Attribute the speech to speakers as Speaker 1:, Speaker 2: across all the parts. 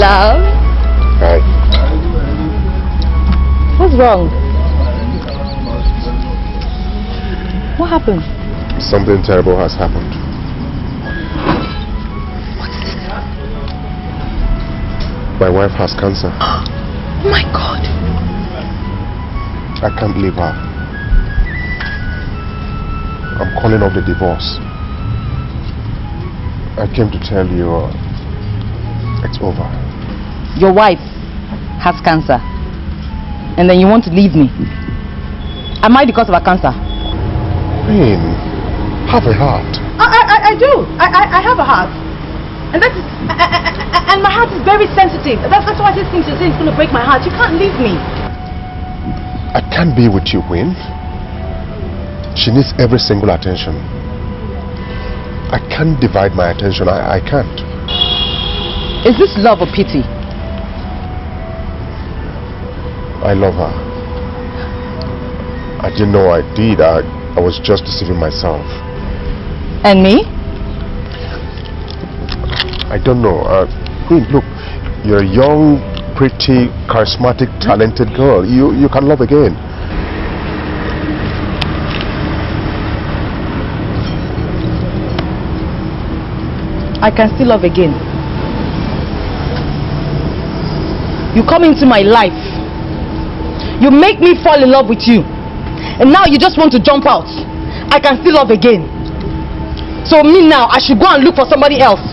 Speaker 1: love.
Speaker 2: Hi.
Speaker 1: What's wrong? What happened?
Speaker 2: Something terrible has happened.
Speaker 1: What's this?
Speaker 2: My wife has cancer.
Speaker 1: Oh my God.
Speaker 2: I can't leave her. I'm calling off the divorce. I came to tell you it's over.
Speaker 1: Your wife has cancer. And then you want to leave me? Am I the cause of her cancer?
Speaker 2: Pain. Have a heart.
Speaker 1: I do. I have a heart. And that is, and my heart is very sensitive. That's why this thing you're saying is going to break my heart. You can't leave me.
Speaker 2: I can't be with you, Queen. She needs every single attention. I can't divide my attention. I can't.
Speaker 1: Is this love or pity?
Speaker 2: I love her. I didn't know I did. I was just deceiving myself.
Speaker 1: And me?
Speaker 2: I don't know. Queen, look, you're a young, pretty, charismatic, talented girl. You can love again.
Speaker 1: I can still love again. You come into my life. You make me fall in love with you. And now you just want to jump out. I can still love again. So me now, I should go and look for somebody else.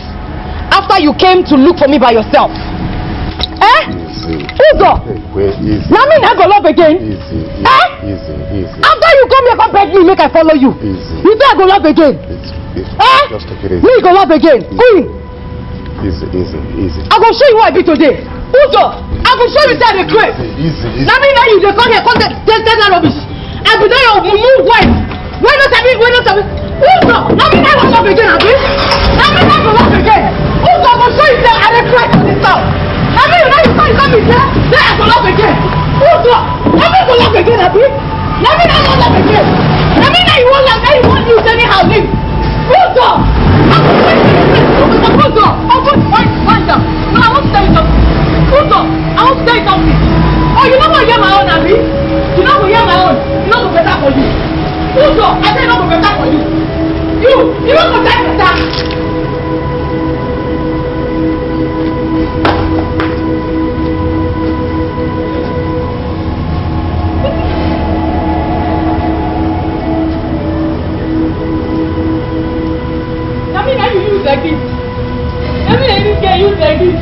Speaker 1: After you came to look for me by yourself. Eh?
Speaker 2: Easy.
Speaker 1: Uzo!
Speaker 2: Wait, easy.
Speaker 1: Now me not go love again.
Speaker 2: Easy.
Speaker 1: Eh?
Speaker 2: Easy.
Speaker 1: After you come here, come beg me, make I follow you.
Speaker 2: Easy.
Speaker 1: You think I go love again? Eh?
Speaker 2: Just take it easy.
Speaker 1: Me go love again. Queen!
Speaker 2: Easy.
Speaker 1: I go show you what I be today. Uzo! I go show you that the crib.
Speaker 2: Easy.
Speaker 1: Now me now you dey come here, come tell that rubbish. I be there your move wife. Why not have it? Uzo! Now me now go love again, abi? Now me now go love again. Uzo, I go show you that I dey cry for this house. Now me now you come me there, then I go love again. Uzo! Now me go love again, abi? Now me now go love again. Now me now you want love, now you want use anyhow live. Uzo! I go show you this. Uzo! I want to find out. No, I want to tell you something. Uzo! I want to tell you something. Oh, you know what I hear my own, abi? You know what I hear my own? You know go better for you. Uzo! I say no go better for you. You know go better. Like this. Everything get used like this.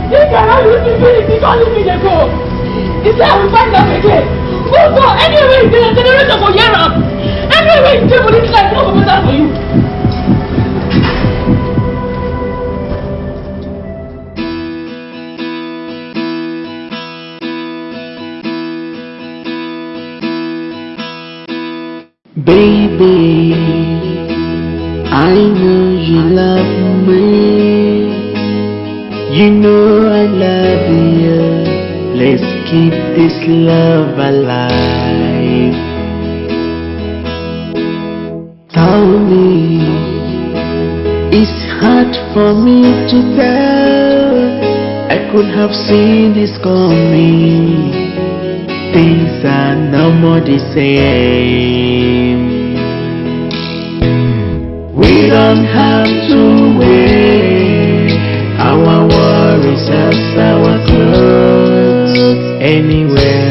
Speaker 1: You cannot use me finish because you need to go. It's like we find out again. Go. Anyway, the generation go hear am. Anyway, you for this life, no go better for you.
Speaker 3: Baby, I know you love me. You know I love you. Let's keep this love alive. Tell me, it's hard for me to tell. I could have seen this coming. Things are no more the same. We don't have to wait. Our worries as our clothes. Anywhere.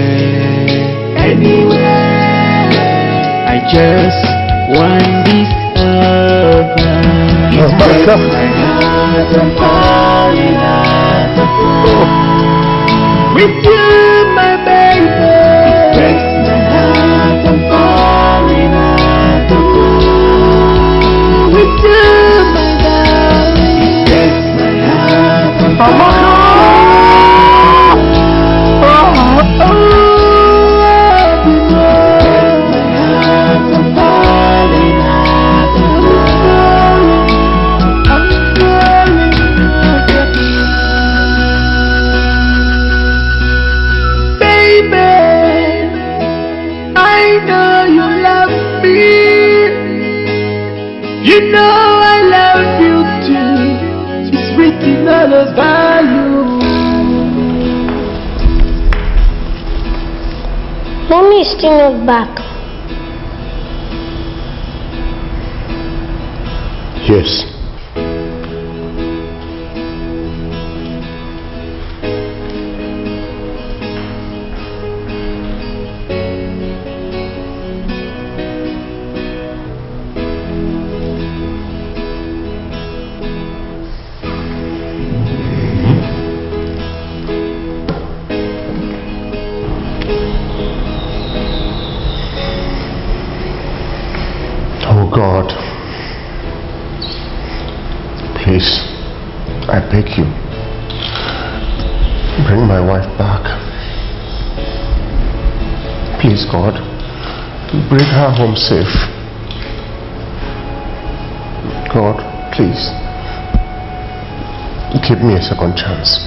Speaker 3: I just want this over. It's breaks my heart and falling out of love. With you, my baby. It breaks my heart and falling out of love. With you, my darling. It breaks my heart and falling out of love. You know I love you too. It's written all about you.
Speaker 4: Mommy is still not back.
Speaker 2: Yes. Oh God, please, I beg you, bring my wife back. Please, God, bring her home safe. God, please, give me a second chance.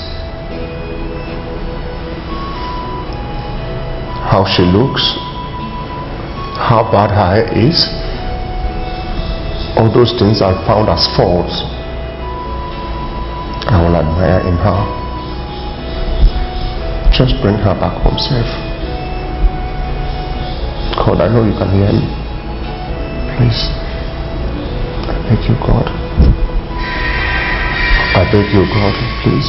Speaker 2: How she looks, how bad her hair is, all those things are found as faults. I will admire in her. Just bring her back home safe. God, I know you can hear me. Please. I beg you, God. I beg you, God, please.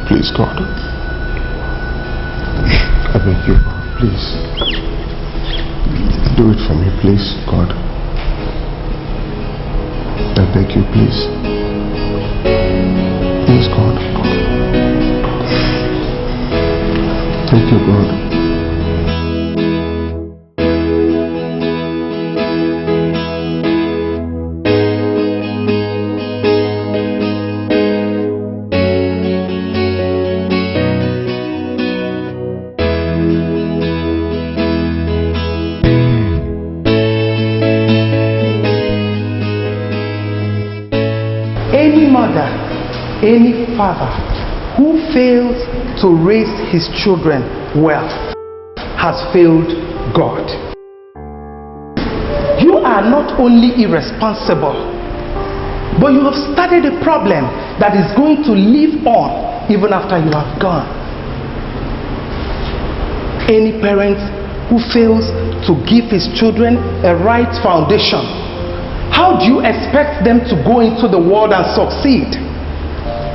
Speaker 2: Please, God. I beg you, God, please. Do it for me, please, God. I beg you, please. Please, God. Thank you, God.
Speaker 5: Any father who fails to raise his children well has failed God. You are not only irresponsible, but you have started a problem that is going to live on even after you have gone. Any parent who fails to give his children a right foundation, how do you expect them to go into the world and succeed?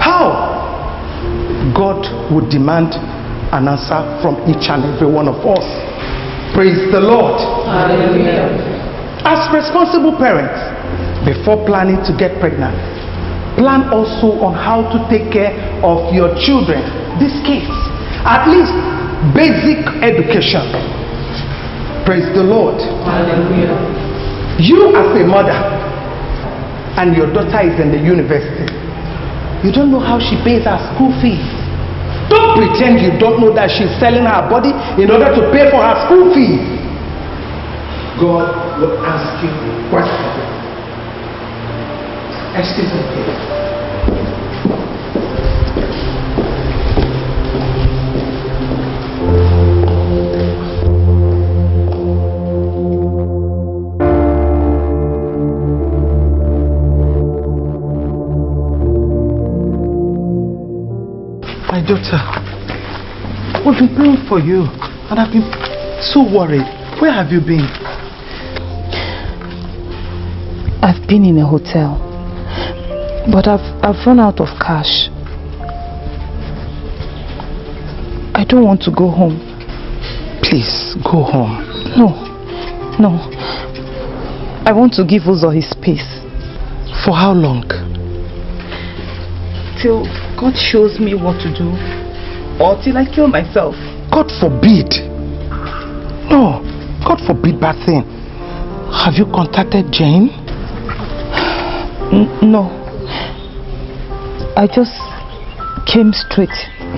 Speaker 5: How? God would demand an answer from each and every one of us. Praise the Lord.
Speaker 1: Hallelujah.
Speaker 5: As responsible parents, before planning to get pregnant, plan also on how to take care of your children, these kids. At least basic education. Praise the Lord.
Speaker 1: Hallelujah.
Speaker 5: You as a mother, and your daughter is in the university, you don't know how she pays her school fees. Don't pretend you don't know that she's selling her body in order to pay for her school fees. God will ask you questions. Excuse me, please. My daughter, we've been praying for you and I've been so worried. Where have you been?
Speaker 6: I've been in a hotel, but I've run out of cash. I don't want to go home.
Speaker 5: Please, go home.
Speaker 6: No. I want to give Uzo his space.
Speaker 5: For how long?
Speaker 6: Till God shows me what to do, or till I kill myself.
Speaker 5: God forbid. No, God forbid bad thing. Have you contacted Jane?
Speaker 6: No. I just came straight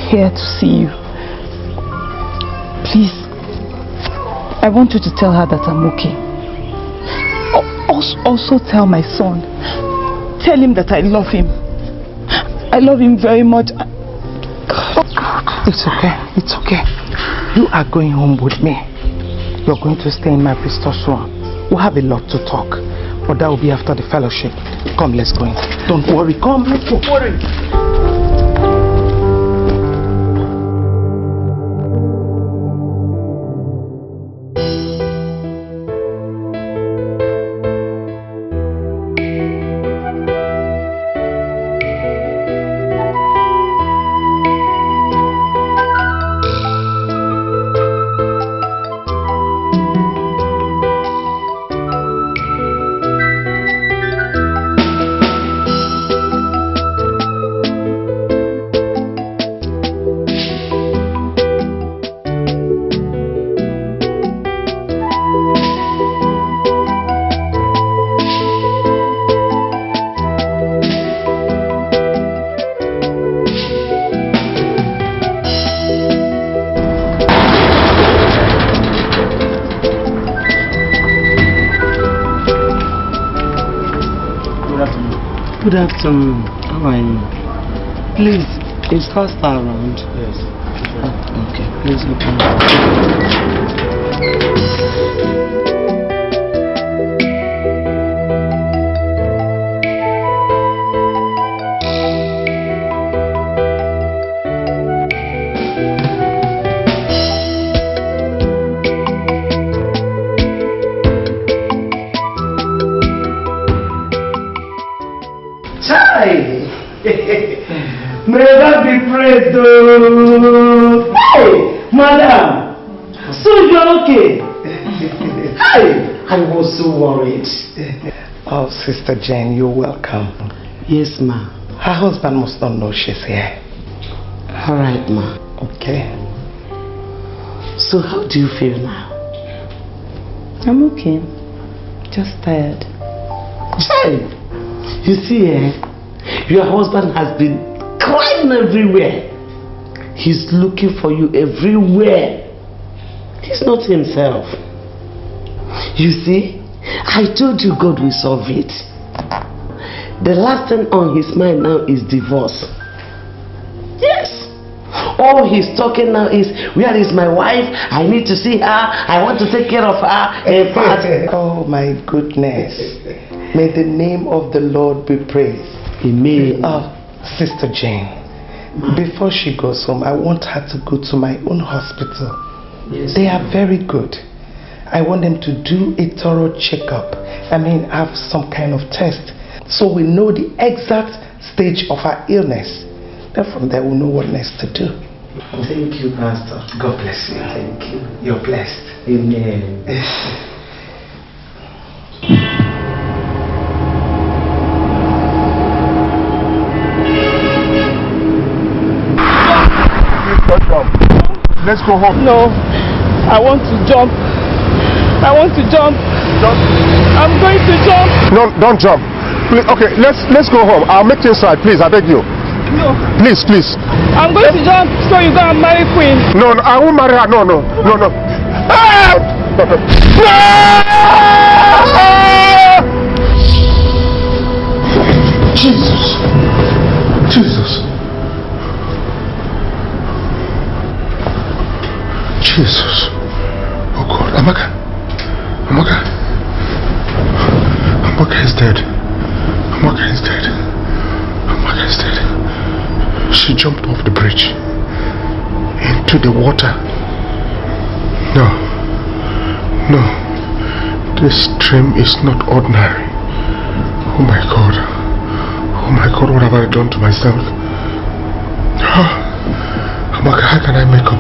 Speaker 6: here to see you. Please, I want you to tell her that I'm okay. Also tell my son. Tell him that I love him. I love him very much.
Speaker 5: It's okay. It's okay. You are going home with me. You're going to stay in my pastor's room. We'll have a lot to talk, but that will be after the fellowship. Come, let's go in. Don't worry. Come, let's go. Worry.
Speaker 3: Good afternoon. How are you? Please, is Pastor around? Yes. Okay, please open the
Speaker 4: May God be praised, oh. Hey, madam. So you're okay? Hey, I was so worried.
Speaker 5: Oh, Sister Jane, you're welcome.
Speaker 3: Yes, ma.
Speaker 5: Her husband must not know she's here.
Speaker 3: All right, ma.
Speaker 5: Okay.
Speaker 3: So how do you feel now?
Speaker 6: I'm okay. Just tired.
Speaker 3: Hey, you see, your husband has been crying everywhere. He's looking for you everywhere. He's not himself. You see, I told you God will solve it. The last thing on his mind now is divorce. Yes. All he's talking now is, where is my wife? I need to see her. I want to take care of her.
Speaker 5: Oh my goodness. May the name of the Lord be praised.
Speaker 3: Amen.
Speaker 5: Sister Jane, before she goes home, I want her to go to my own hospital.
Speaker 3: Yes.
Speaker 5: They are very good. I want them to do a thorough checkup. I mean, have some kind of test, so we know the exact stage of her illness. Then from there, we'll know what next to do.
Speaker 3: Thank you, Pastor.
Speaker 5: God bless you.
Speaker 3: Thank you.
Speaker 5: You're blessed.
Speaker 3: Amen.
Speaker 2: Let's go home.
Speaker 6: No, I want to jump. I want to jump.
Speaker 2: Jump.
Speaker 6: I'm going to jump.
Speaker 2: No, don't jump. Please, okay, let's go home. I'll make things right, please. I beg you.
Speaker 6: No.
Speaker 2: Please, please.
Speaker 6: I'm going to jump so you go and marry Queen.
Speaker 2: No, I won't marry her. No. Ah! Jesus. Oh God, Amaka is dead. Amaka is dead. She jumped off the bridge into the water. No. This stream is not ordinary. Oh my God, what have I done to myself? Amaka, how can I make up?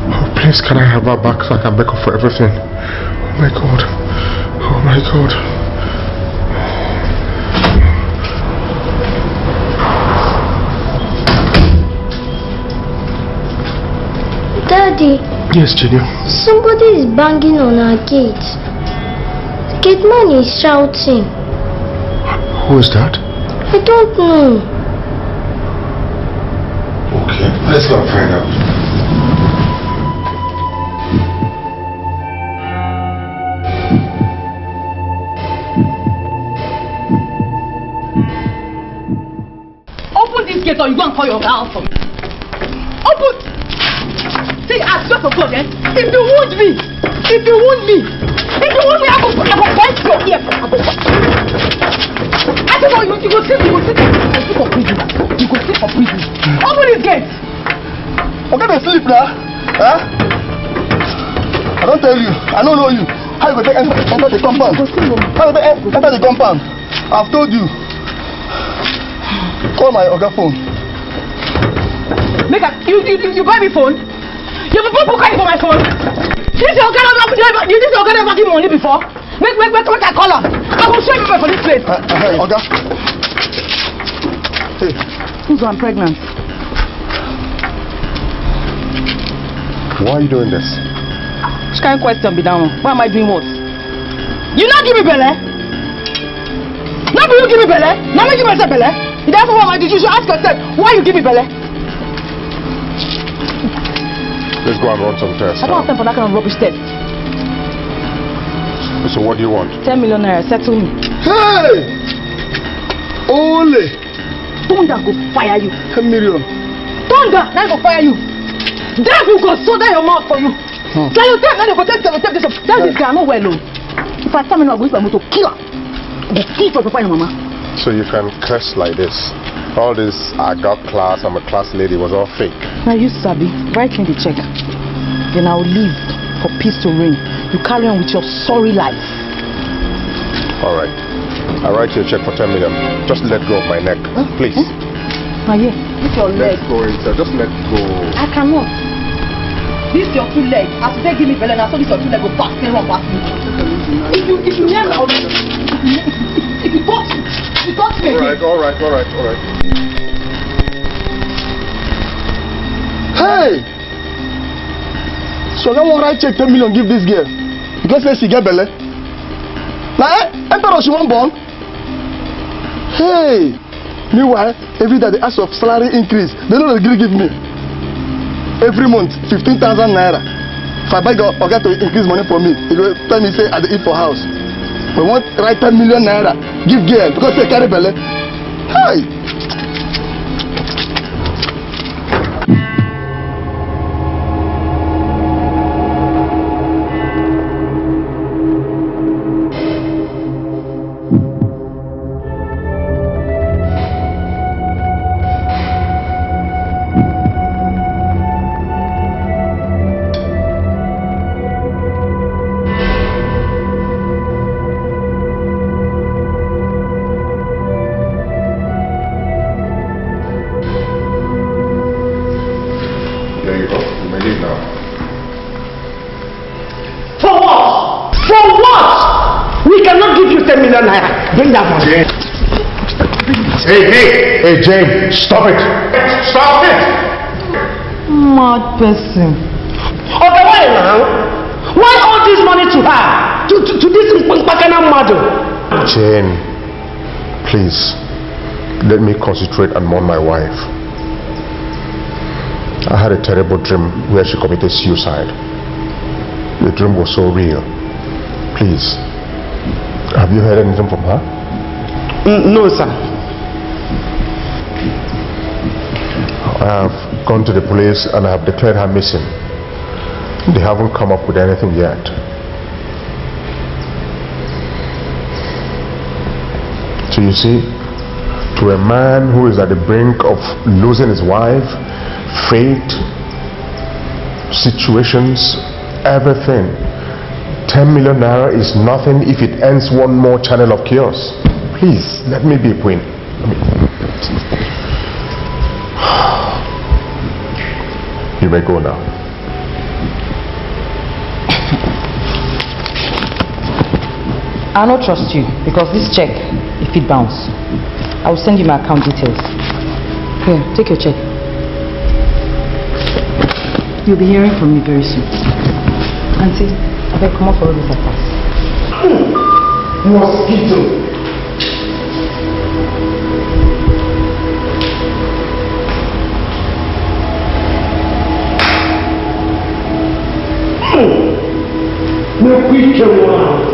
Speaker 2: Oh, please, can I have her back so I can make up for everything? Oh my God.
Speaker 7: Daddy.
Speaker 2: Yes, Junior.
Speaker 7: Somebody is banging on our gate. The gate man is shouting.
Speaker 2: Who is that?
Speaker 7: I don't know.
Speaker 2: Okay, let's go and find out.
Speaker 1: Open this gate or you go and call your house for me. Open! See, I swear to God, if you wound me, I will bite your ear. I don't know, you go sit for prison. Open this gate.
Speaker 8: Okay, they sleep now. Huh? I don't tell you. I don't know you. How you go take enter the compound? How you take enter the compound? I've told you. Call my Oga phone.
Speaker 1: You buy me phone? You have a people calling for my phone? This your kind of never give me money before? Make I call her. I will show you for this place.
Speaker 8: Oga. Hey.
Speaker 6: I'm pregnant.
Speaker 2: Why are you doing this?
Speaker 6: Which kind of question be that one? Why am I doing what?
Speaker 1: You not give me belly? Not you give me belly? Not me give myself belly? That's what I did. You should ask yourself, why you give me belly?
Speaker 2: Let's go and run some tests.
Speaker 6: I don't have time for that kind of rubbish test.
Speaker 2: So what do you want?
Speaker 6: 10 million naira, settle me.
Speaker 8: Hey! Ole!
Speaker 6: Thunder go fire you.
Speaker 8: 10 million.
Speaker 6: Thunder, that go fire you. Devil go soda your mouth for you. So you tell me, go take this up. Tell this guy, I'm not well. If I tell me, I'm going to kill her. I'm going to kill for your mama.
Speaker 2: So you can curse like this. All this, I got class, I'm a class lady, was all fake.
Speaker 6: Now you sabi, write me the check. Then I'll leave for peace to reign. You carry on with your sorry life.
Speaker 2: Alright. I'll write you a check for 10 million. Just let go of my neck, please.
Speaker 6: Now yeah, with your leg.
Speaker 2: Let's go inside, just let go.
Speaker 6: I cannot. This your two legs. As they give me belly, now so this your two legs go back, stay wrong, back me. If you hear me, if you touch me again.
Speaker 2: Alright.
Speaker 8: Hey! So I won't write check 10 million give this girl. Because let's see get belly. Now, emperor she won't born. Hey! Meanwhile, every day they ask for salary increase. They don't agree give me. Every month, 15,000 naira. If I beg or get to increase money for me, he will tell me say I dey eat for house. We want write 10 million naira. Give girl because they carry belly. Hey!
Speaker 4: Bring that money.
Speaker 2: Hey, James, stop it. Stop it.
Speaker 6: Mad person.
Speaker 4: Okay, why now? Why all this money to her? To this Mpakana mother?
Speaker 2: Jane, please, let me concentrate and mourn my wife. I had a terrible dream where she committed suicide. The dream was so real. Please, have you heard anything from her?
Speaker 4: No, sir.
Speaker 2: I have gone to the police and I have declared her missing. They haven't come up with anything yet. So you see, to a man who is at the brink of losing his wife, fate, situations, everything, 10 million naira is nothing if it ends one more channel of chaos. Please, let me be a queen. You may go now.
Speaker 6: I don't trust you because this check, if it bounce, I will send you my account details. Here, take your check. You'll be hearing from me very soon. Auntie, I better come up for all this attack.
Speaker 4: Mosquito. No picture now.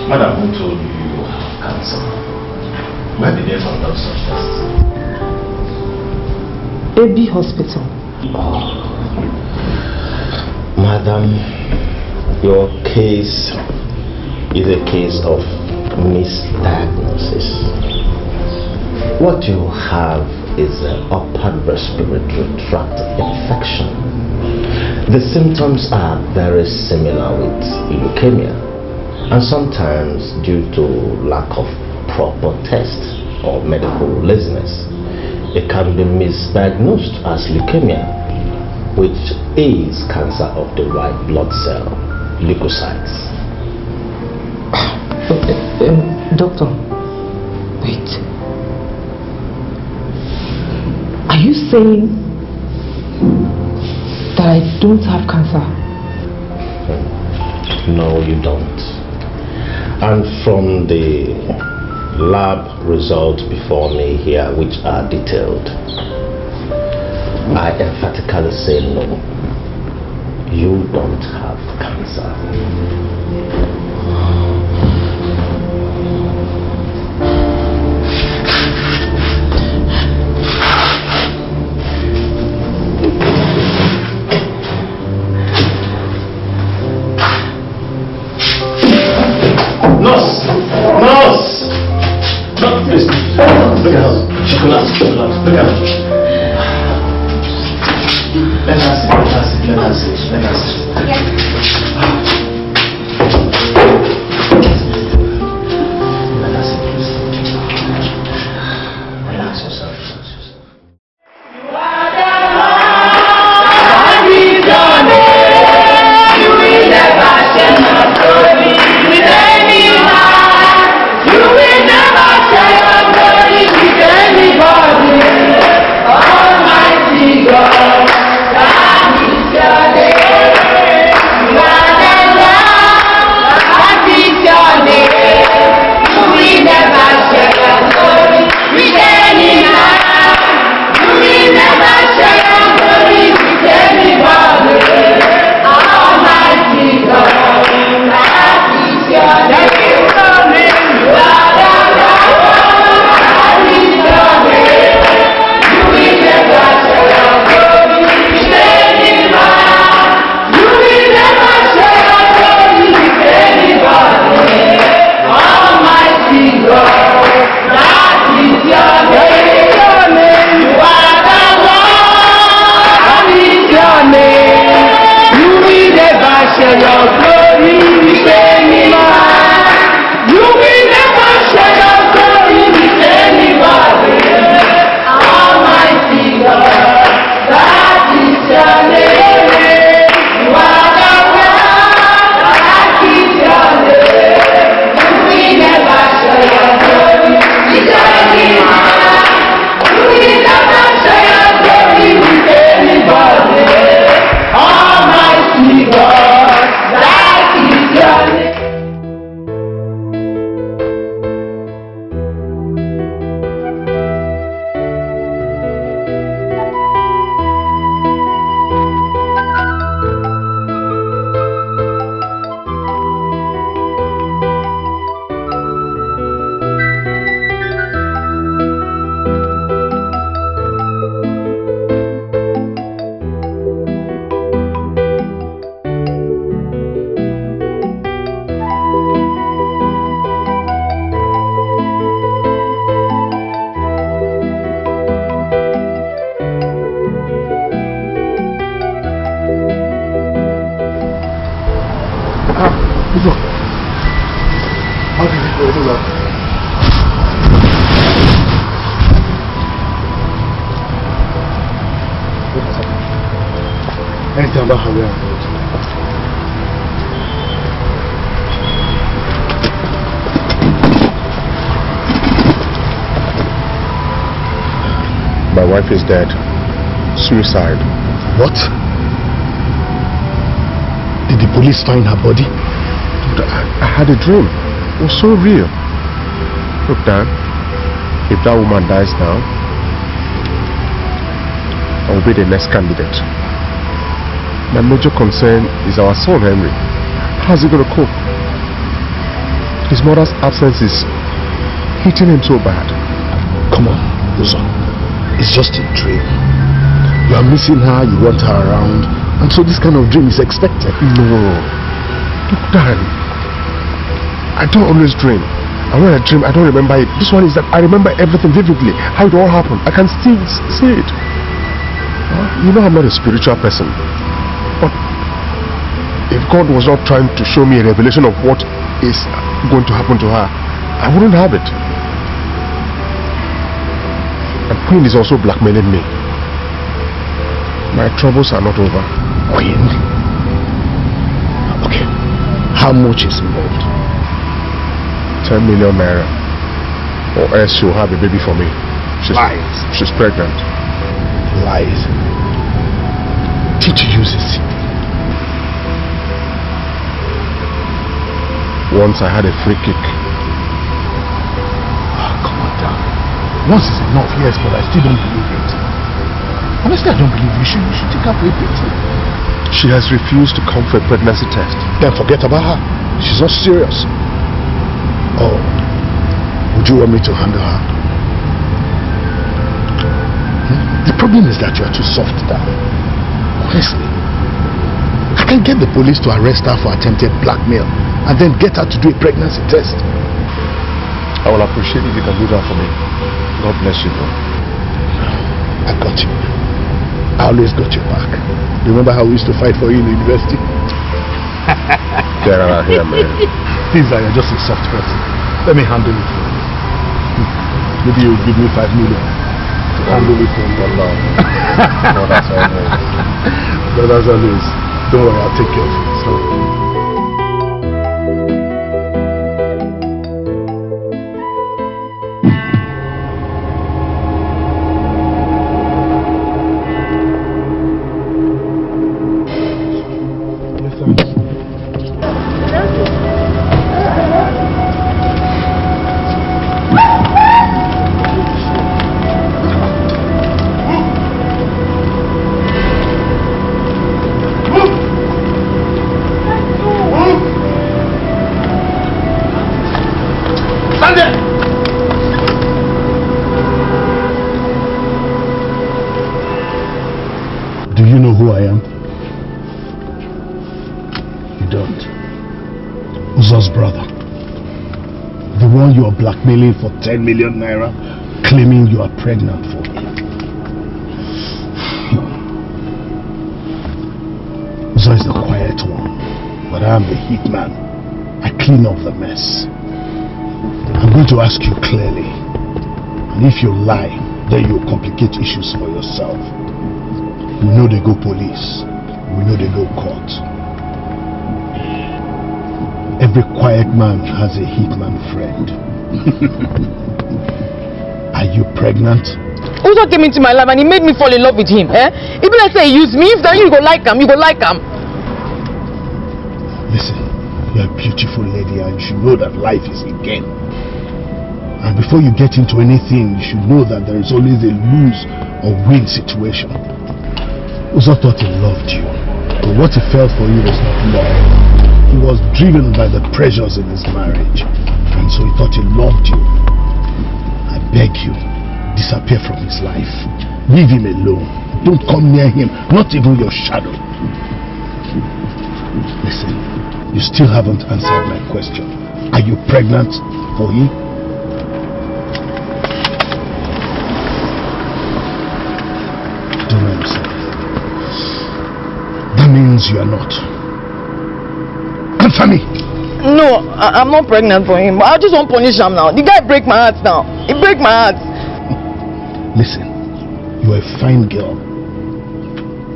Speaker 9: Madam, who told you you have cancer? Where did they find out such tests?
Speaker 6: AB Hospital.
Speaker 9: Madam, your case is a case of misdiagnosis. What you have is an upper respiratory tract infection. The symptoms are very similar with leukemia, and sometimes due to lack of proper tests or medical laziness, it can be misdiagnosed as leukemia, which is cancer of the white blood cell, leukocytes.
Speaker 6: Doctor, wait. Are you saying that I don't have cancer?
Speaker 9: No, you don't. And from the lab results before me here which are detailed, I emphatically say no. You don't have cancer.
Speaker 4: Nurse! Nurse! No, please. Look at her. She collapsed. Look at her. Let her sit. Relax yourself.
Speaker 2: My wife is dead. Suicide.
Speaker 8: What? Did the police find her body?
Speaker 2: I had a dream. It was so real. Look, Dan, if that woman dies now, I will be the next candidate. My major concern is our son, Henry. How's he going to cope? His mother's absence is hitting him so bad.
Speaker 8: Come on, Rosa. It's just a dream. You are missing her, you want her around, and so this kind of dream is expected.
Speaker 2: No. Look, Dan, I don't always dream. And when I dream, I don't remember it. This one is that I remember everything vividly, how it all happened. I can still see it. You know I'm not a spiritual person. But if God was not trying to show me a revelation of what is going to happen to her, I wouldn't have it. And Queen is also blackmailing me. My troubles are not over.
Speaker 8: Queen? Okay. How much is involved?
Speaker 2: 10 million naira. Or else she'll have a baby for me.
Speaker 8: Lies.
Speaker 2: She's pregnant.
Speaker 8: Lies. Did you use it?
Speaker 2: Once I had a free kick.
Speaker 10: Once is enough, yes, but I still don't believe it. Honestly, I don't believe you. You should take her for a pity.
Speaker 2: She has refused to come for a pregnancy test.
Speaker 10: Then forget about her. She's not serious. Oh, would you want me to handle her? The problem is that you are too soft down. Honestly. I can get the police to arrest her for attempted blackmail and then get her to do a pregnancy test.
Speaker 2: I will appreciate if you can do that for me. God bless you, bro.
Speaker 10: I got you. I always got your back. Remember how we used to fight for you in the university?
Speaker 2: Get out of here, man.
Speaker 10: Things like you're just a soft person. Let me handle it for you. Maybe you'll give me 5 million to handle it for you.
Speaker 2: No, that's always.
Speaker 10: But as always, don't worry, I'll take care of it. So. Do you know who I am? You don't. Uzo's brother. The one you are blackmailing for 10 million naira, claiming you are pregnant for him. Uzo is the quiet one, but I am the heat man. I clean up the mess. I'm going to ask you clearly, and if you lie, then you'll complicate issues for yourself. We know they go police. We know they go court. Every quiet man has a hitman friend. Are you pregnant?
Speaker 6: Uzo came into my life and he made me fall in love with him. Even I say he used me, if that you go like him, you go like him.
Speaker 10: Listen, you're a beautiful lady and you should know that life is a game. And before you get into anything, you should know that there is always a lose or win situation. Uzo thought he loved you, but what he felt for you was not love. He was driven by the pressures in his marriage, and so he thought he loved you. I beg you, disappear from his life. Leave him alone. Don't come near him, not even your shadow. Listen, you still haven't answered my question. Are you pregnant for him? Don't answer. That means you are not. Answer me!
Speaker 6: No, I'm not pregnant for him. I just want to punish him now. The guy break my heart now. He break my heart.
Speaker 10: Listen, you are a fine girl.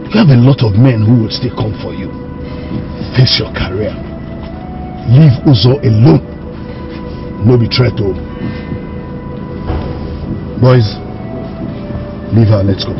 Speaker 10: You have a lot of men who will still come for you. Face your career. Leave Uzo alone. No betray to. Boys, leave her, let's go.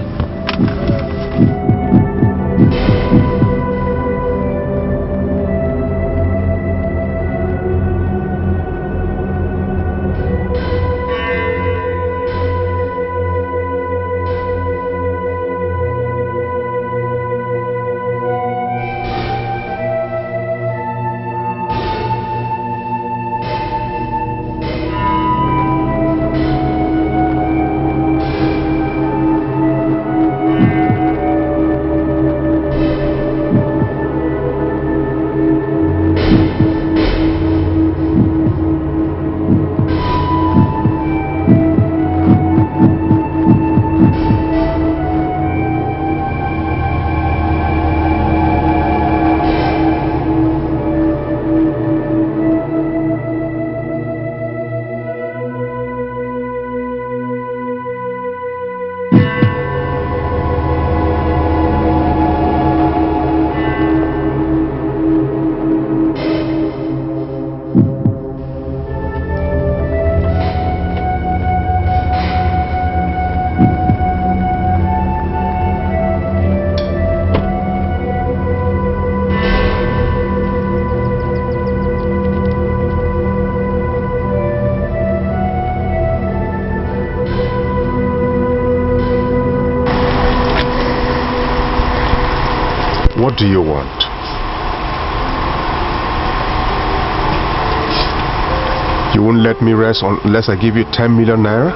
Speaker 2: You won't let me rest unless I give you 10 million naira?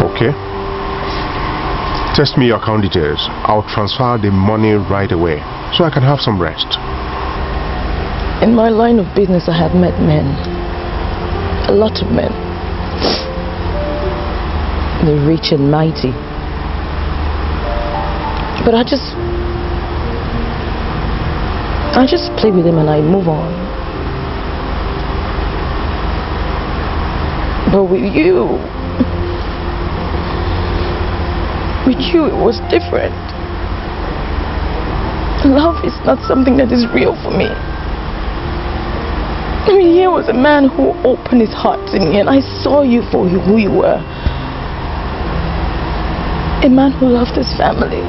Speaker 2: Okay. Text me your account details. I'll transfer the money right away so I can have some rest.
Speaker 6: In my line of business, I have met men. A lot of men. They're rich and mighty. But I just play with them and I move on. But with you, it was different. Love is not something that is real for me. I mean, here was a man who opened his heart to me and I saw you for who you were. A man who loved his family.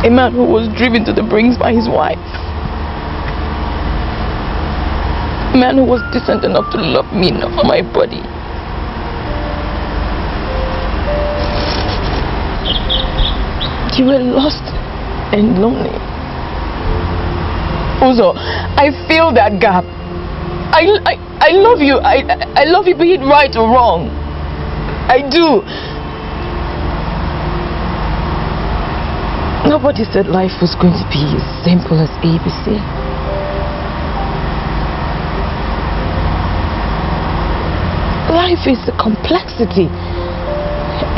Speaker 6: A man who was driven to the brink by his wife. A man who was decent enough to love me, not my body. You were lost and lonely. Also, I feel that gap. I love you. I love you, be it right or wrong. I do. Nobody said life was going to be as simple as ABC. Life is a complexity.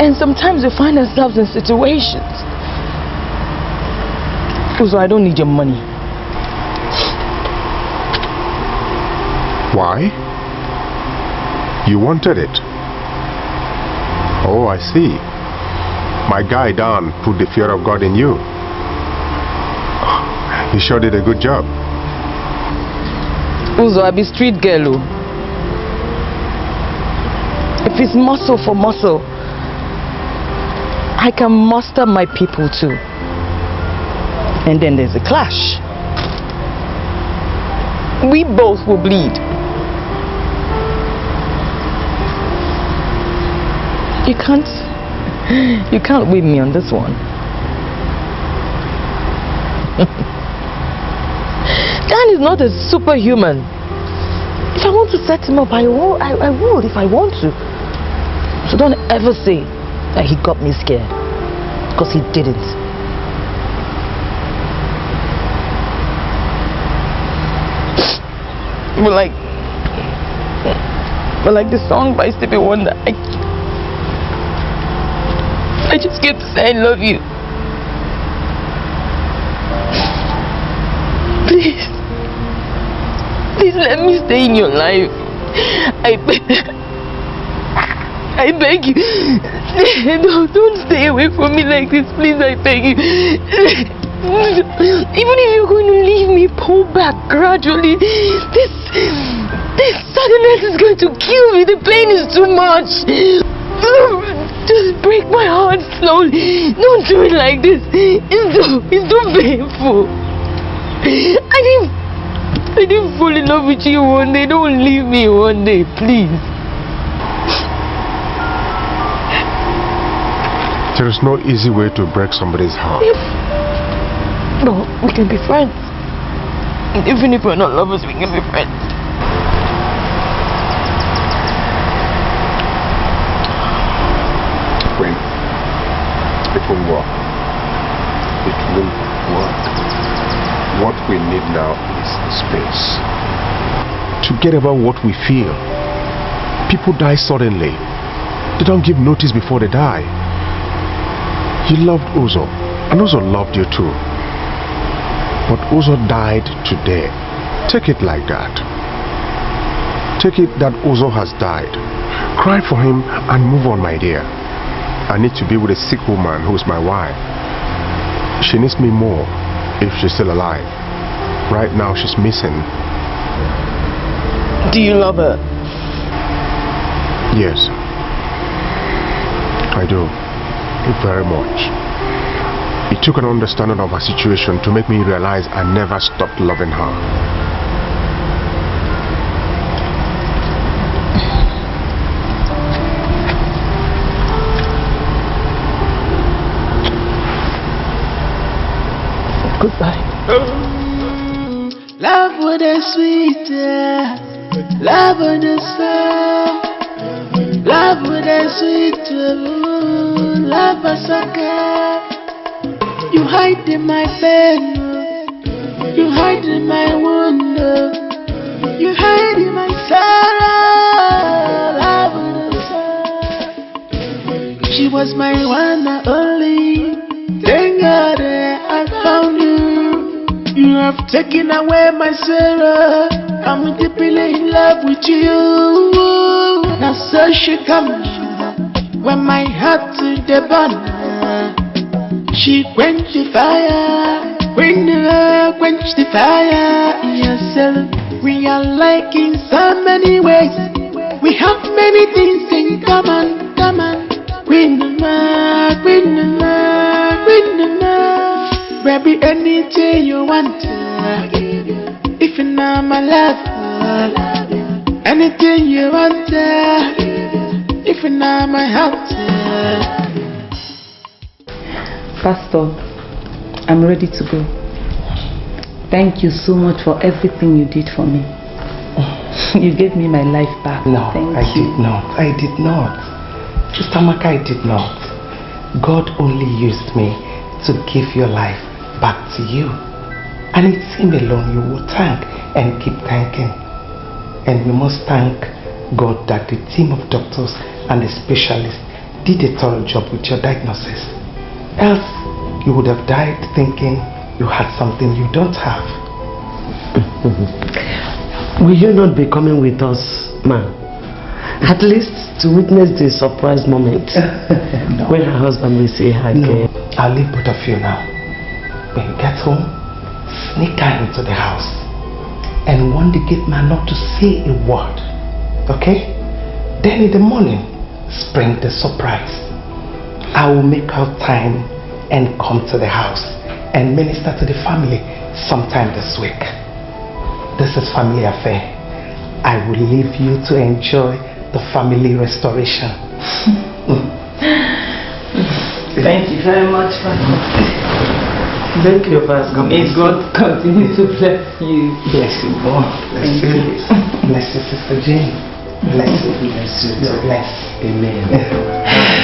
Speaker 6: And sometimes we find ourselves in situations. Also, I don't need your money.
Speaker 2: Why? You wanted it. Oh, I see. My guy Dan put the fear of God in you. He sure did a good job.
Speaker 6: Uzo, I be street girl. If it's muscle for muscle, I can muster my people too. And then there's a clash. We both will bleed. You can't win me on this one. Dan is not a superhuman. If I want to set him up, I will if I want to. So don't ever say that he got me scared, because he didn't. But like the song by Stevie Wonder, I just get to say I love you. Please let me stay in your life. I beg you. Don't stay away from me like this, please. I beg you. Even if you're going to leave me, pull back gradually. This sadness is going to kill me. The pain is too much. Just break my heart slowly. Don't do it like this. It's too painful. I didn't fall in love with you one day. Don't leave me one day, please.
Speaker 2: There is no easy way to break somebody's heart.
Speaker 6: No, we can be friends. And even if we're not lovers, we can be friends.
Speaker 2: When it will work. It will work. What we need now is space. To get about what we feel. People die suddenly. They don't give notice before they die. You loved Uzo, and Uzo loved you too. But Uzo died today. Take it like that. Take it that Uzo has died. Cry for him and move on, my dear. I need to be with a sick woman who is my wife. She needs me more if she's still alive. Right now she's missing.
Speaker 6: Do you love her?
Speaker 2: Yes. I do. Very much. It took an understanding of her situation to make me realize I never stopped loving her.
Speaker 6: Goodbye.
Speaker 3: Love with a sweet, love with a soul. Love with a sweet, love a sucker. You hide in my bed, you hide in my window, you hide in my sorrow. Love with a soul. She was my one and only. Thank God I found you. You have taken away my sorrow. I'm deeply in love with you. Now so she come when my heart to the bone. She quench the fire, quench the fire. Yes, we are like in so many ways. We have many things in common, common. Queen the baby, anything you want, if you know my love, anything you want, if you know my heart.
Speaker 11: Pastor, I'm ready to go. Thank you so much for everything you did for me. You gave me my life back.
Speaker 5: No,
Speaker 11: Thank
Speaker 5: I
Speaker 11: you.
Speaker 5: did not. I did not. Sister Maka, I did not. God only used me to give your life back to you. And it's Him alone you will thank and keep thanking. And we must thank God that the team of doctors and the specialists did a thorough job with your diagnosis. Else, you would have died thinking you had something you don't have.
Speaker 12: Will you not be coming with us, ma'am? At least to witness the surprise moment
Speaker 5: No.
Speaker 12: when her husband will say hi again.
Speaker 5: I'll leave both of you now. When you get home, sneak her into the house and warn the gate man not to say a word. Okay? Then in the morning, spring the surprise. I will make out time and come to the house and minister to the family sometime this week. This is family affair. I will leave you to enjoy the family restoration.
Speaker 11: Thank you very much, Pastor.
Speaker 12: Thank you, Pastor.
Speaker 11: May God continue to bless you.
Speaker 5: Bless you, boy. Bless you. Bless you, Sister Jane. Bless you. Bless you. You're blessed.
Speaker 12: Amen.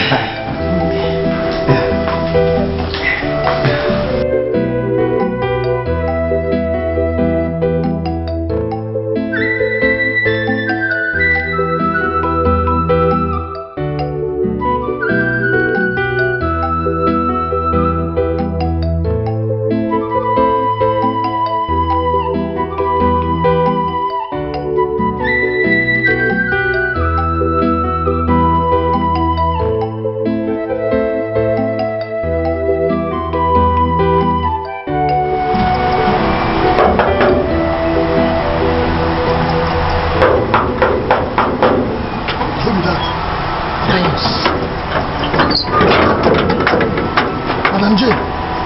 Speaker 5: Bye.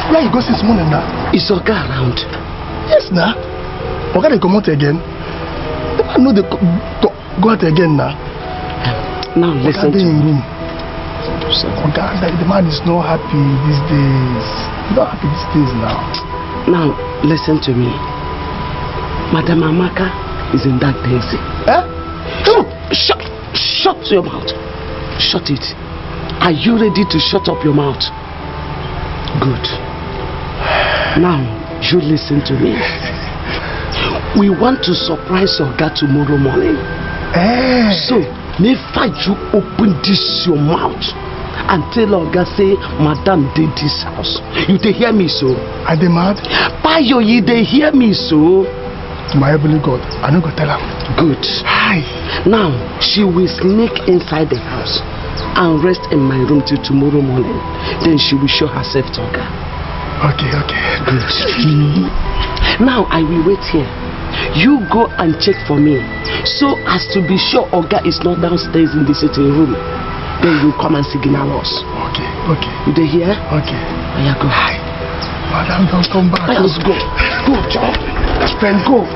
Speaker 8: Where you go since morning now?
Speaker 12: Is Oga around?
Speaker 8: Yes, now. Oga they come out again. The man know they go out again now.
Speaker 12: Now listen
Speaker 8: Oga
Speaker 12: to
Speaker 8: in
Speaker 12: me.
Speaker 8: room. Oga, the man is not happy these days. He's not happy these days now.
Speaker 12: Now listen to me. Madam Amaka is in that daisy.
Speaker 8: Eh?
Speaker 12: Come on, shut your mouth. Shut it. Are you ready to shut up your mouth? Good. Now, you listen to me. We want to surprise Oga tomorrow morning.
Speaker 8: Eh.
Speaker 12: So, never you open this your mouth and tell Oga say, Madam did this house. You dey hear me so?
Speaker 8: Are they mad?
Speaker 12: Payo, you dey hear me so?
Speaker 8: My heavenly God, I no go tell her.
Speaker 12: Good.
Speaker 8: Hi.
Speaker 12: Now, she will sneak inside the house and rest in my room till tomorrow morning. Then she will show herself to Oga.
Speaker 8: Okay.
Speaker 12: Good. Now I will wait here. You go and check for me, so as to be sure Oga is not downstairs in the sitting room. Then you come and signal us.
Speaker 8: Okay.
Speaker 12: You dey hear?
Speaker 8: Okay.
Speaker 12: Yeah, go.
Speaker 8: Hi. Madam, don't come back.
Speaker 12: Let's go. Go, John.
Speaker 8: Friend, go.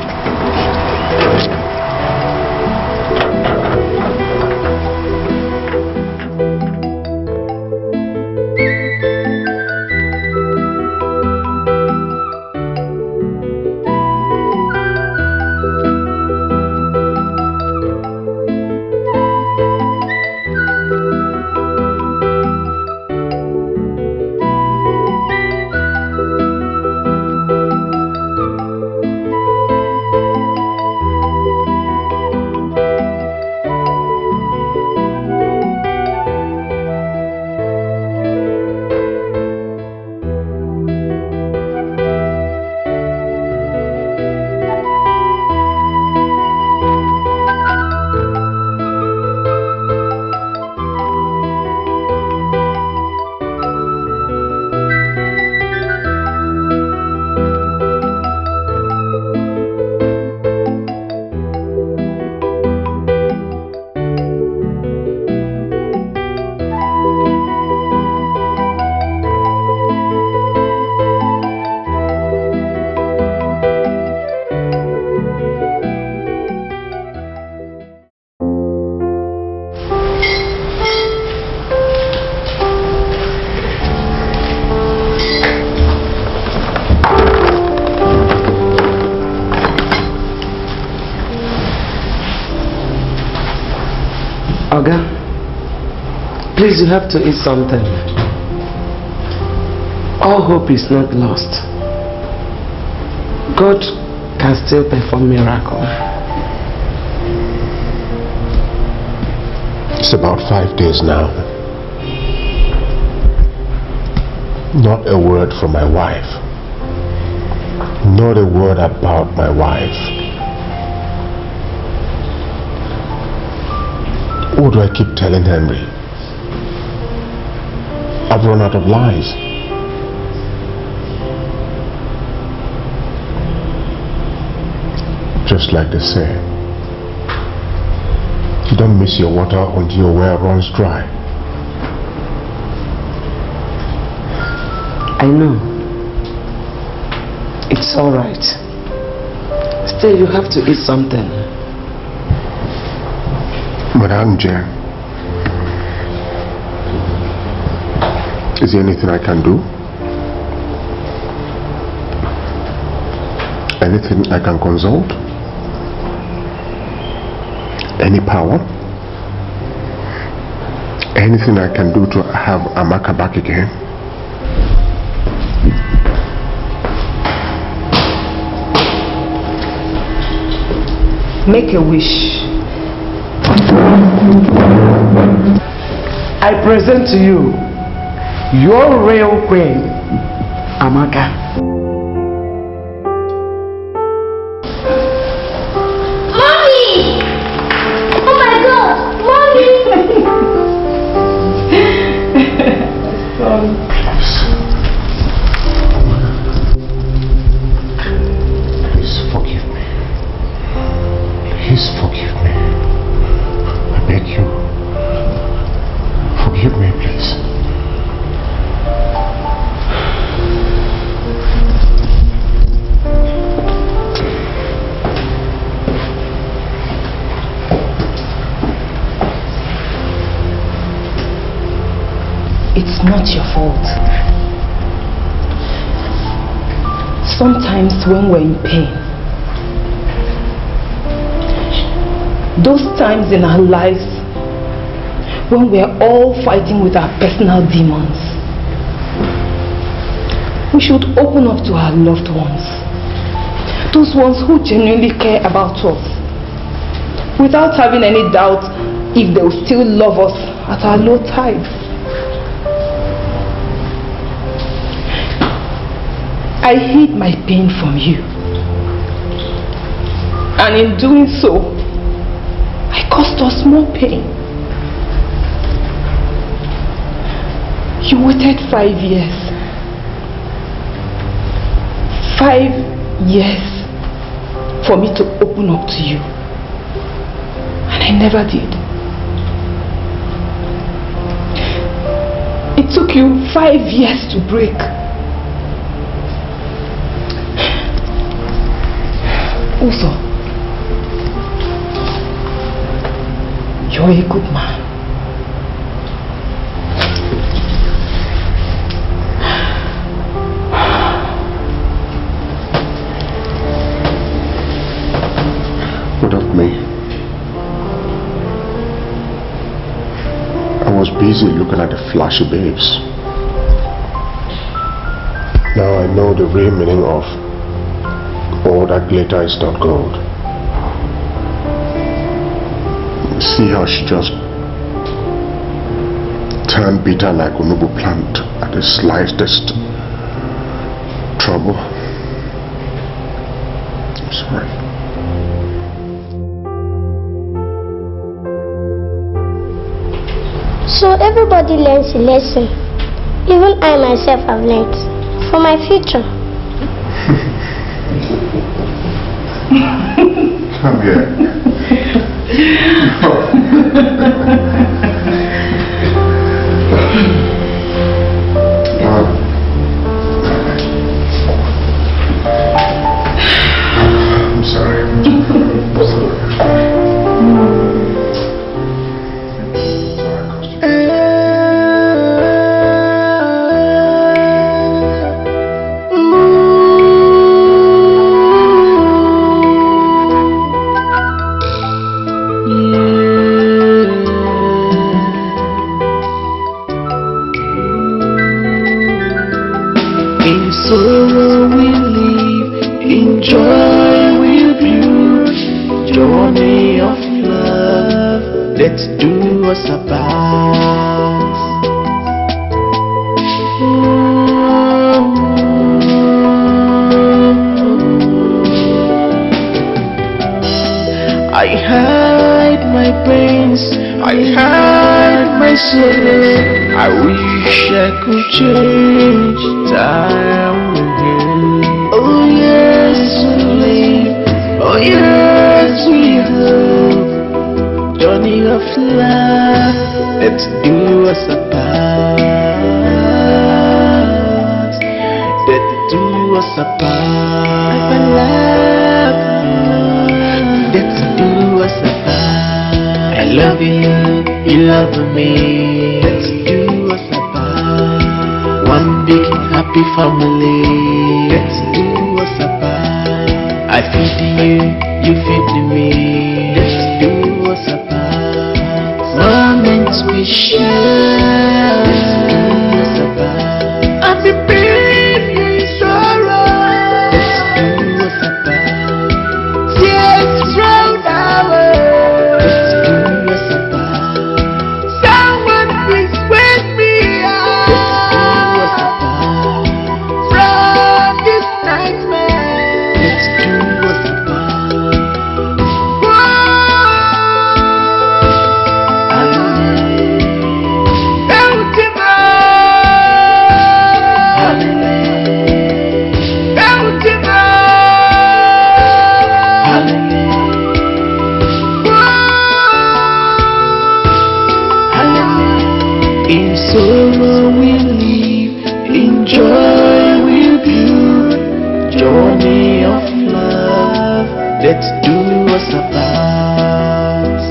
Speaker 12: Oga, please, you have to eat something. All hope is not lost. God can still perform miracle.
Speaker 2: It's about 5 days now. Not a word from my wife. Not a word about my wife. What do I keep telling Henry? I've run out of lies. Just like they say, you don't miss your water until your well runs dry.
Speaker 12: I know. It's alright. Still, you have to eat something.
Speaker 2: Madam Jen, is there anything I can do? Anything I can consult? Any power? Anything I can do to have Amaka back again?
Speaker 12: Make a wish. I present to you your real queen, Amaka.
Speaker 7: Mommy! Oh my God! Mommy!
Speaker 2: Please forgive me. Please forgive me. I beg you. Forgive me, please.
Speaker 11: It's not your fault. Sometimes when we're in pain, those times in our lives when we're all fighting with our personal demons, we should open up to our loved ones, those ones who genuinely care about us, without having any doubt if they will still love us at our low tides. I hid my pain from you, and in doing so, I caused us more pain. You waited 5 years. 5 years for me to open up to you, and I never did. It took you 5 years to break. Also, you're a good man.
Speaker 2: What of me? I was busy looking at the flashy babes. Now I know the real meaning of all that glitter is not gold. See how she just turned bitter like unubu plant at the slightest trouble. I'm sorry.
Speaker 7: So everybody learns a lesson. Even I myself have learned for my future.
Speaker 2: Come here. I'm sorry.
Speaker 3: Let's do us apart. I hide my pains, I hide my sorrow. I wish I could change time again. Oh yes, we live. Oh yes, we hope. Journey of love, let's do us apart. Let's do us apart. Let's do us apart. I love you, you love me. Let's do us apart. One big happy family. Let's do us apart. I feed you, you feed me. Let's do us apart. Moments we share. Let's do us apart. I'll be pain and sorrow. Let's do us apart. Tears from our world. Let's do us apart. Someone please wake me up. Let's do us apart. From this nightmare. Let's do us apart. In sorrow we live, in joy we build. Journey of love, let's do us apart.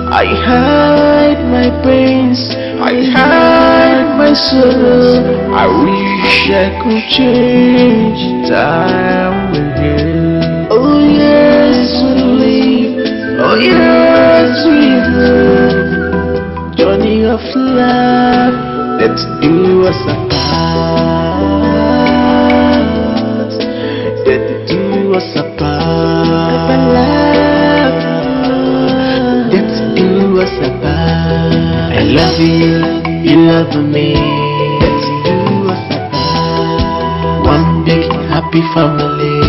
Speaker 3: I hide my pains, I hide my sorrow. I wish I could change time again. Oh yes, we live. Oh yes, we hope. Journey of love, let's do us apart. Let's do us apart. Let's do us apart. I love you, you love me. Let's do us apart. One big happy family.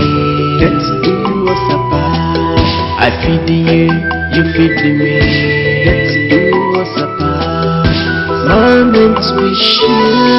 Speaker 3: Let's do us apart. I feed you, you feed me. Let's do us apart. Moments we share.